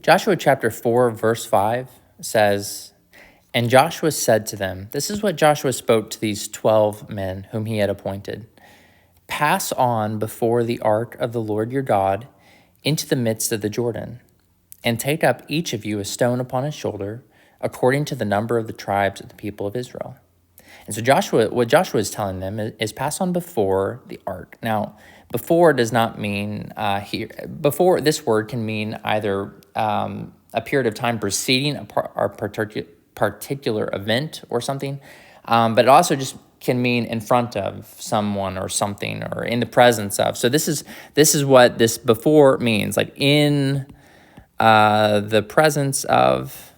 Joshua chapter 4, verse 5 says, "And Joshua said to them," this is what Joshua spoke to these 12 men whom he had appointed, "Pass on before the ark of the Lord your God into the midst of the Jordan, and take up each of you a stone upon his shoulder, according to the number of the tribes of the people of Israel." And so what Joshua is telling them is pass on before the ark. Now, before does not mean here. Before, this word can mean either a period of time preceding a particular event or something, but it also just can mean in front of someone or something, or in the presence of. So this is what this before means, like in the presence of,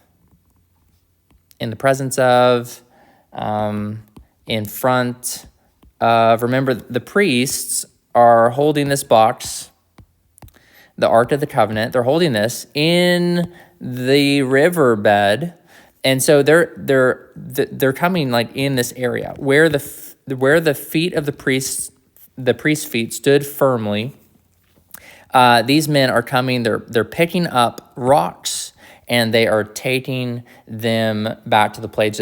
in front of. Remember, the priests are holding this box, the Ark of the Covenant. They're holding this in the riverbed, and so they're coming like in this area where the feet of the priest's feet stood firmly. These men are coming. They're picking up rocks, and they are taking them back to the place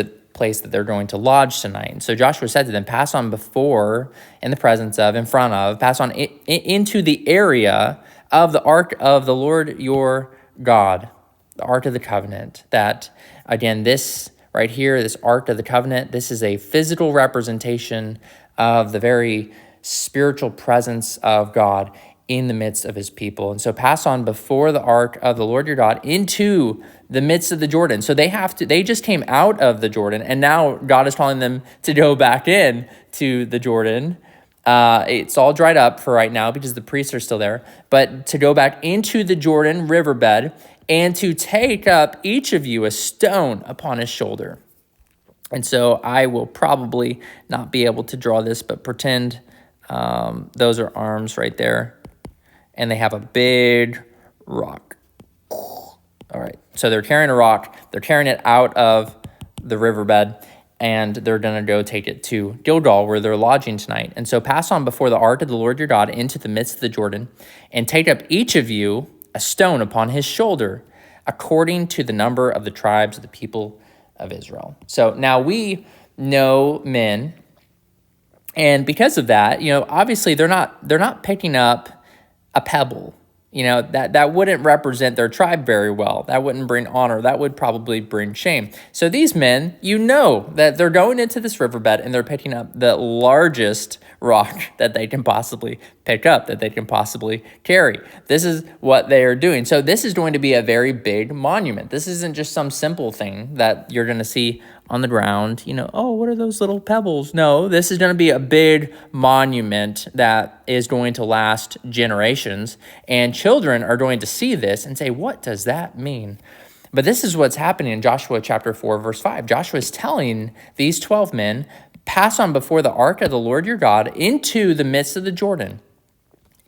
that they're going to lodge tonight. And so Joshua said to them, pass on before, in the presence of, in front of, pass on into the area of the ark of the Lord your God, the Ark of the Covenant. That, again, this right here, this Ark of the Covenant, this is a physical representation of the very spiritual presence of God in the midst of his people. And so pass on before the ark of the Lord your God into the midst of the Jordan. So they just came out of the Jordan, and now God is calling them to go back in to the Jordan. It's all dried up for right now because the priests are still there, but to go back into the Jordan riverbed and to take up each of you a stone upon his shoulder. And so I will probably not be able to draw this, but pretend those are arms right there. And they have a big rock. All right, so they're carrying a rock. They're carrying it out of the riverbed, and they're going to go take it to Gilgal, where they're lodging tonight. And so pass on before the ark of the Lord your God into the midst of the Jordan, and take up each of you a stone upon his shoulder, according to the number of the tribes of the people of Israel. So now we know men, and because of that, obviously they're not picking up a pebble. That wouldn't represent their tribe very well. That wouldn't bring honor. That would probably bring shame. So these men, that they're going into this riverbed and they're picking up the largest rock that they can possibly pick up, that they can possibly carry. This is what they are doing. So this is going to be a very big monument. This isn't just some simple thing that you're going to see on the ground, oh, what are those little pebbles? No, this is going to be a big monument that is going to last generations, and children are going to see this and say, what does that mean? But this is what's happening in Joshua chapter 4, verse 5. Joshua is telling these 12 men, pass on before the ark of the Lord your God into the midst of the Jordan.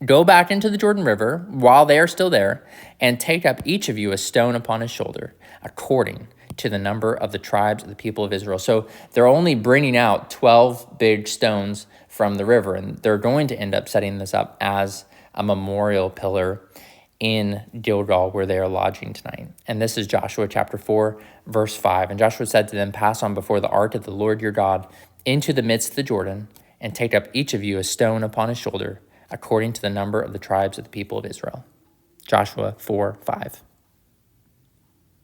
Go back into the Jordan River while they are still there, and take up each of you a stone upon his shoulder, according to the number of the tribes of the people of Israel. So they're only bringing out 12 big stones from the river, and they're going to end up setting this up as a memorial pillar in Gilgal, where they are lodging tonight. And this is Joshua chapter 4, verse 5. And Joshua said to them, pass on before the ark of the Lord your God into the midst of the Jordan, and take up each of you a stone upon his shoulder, according to the number of the tribes of the people of Israel. Joshua 4, 5.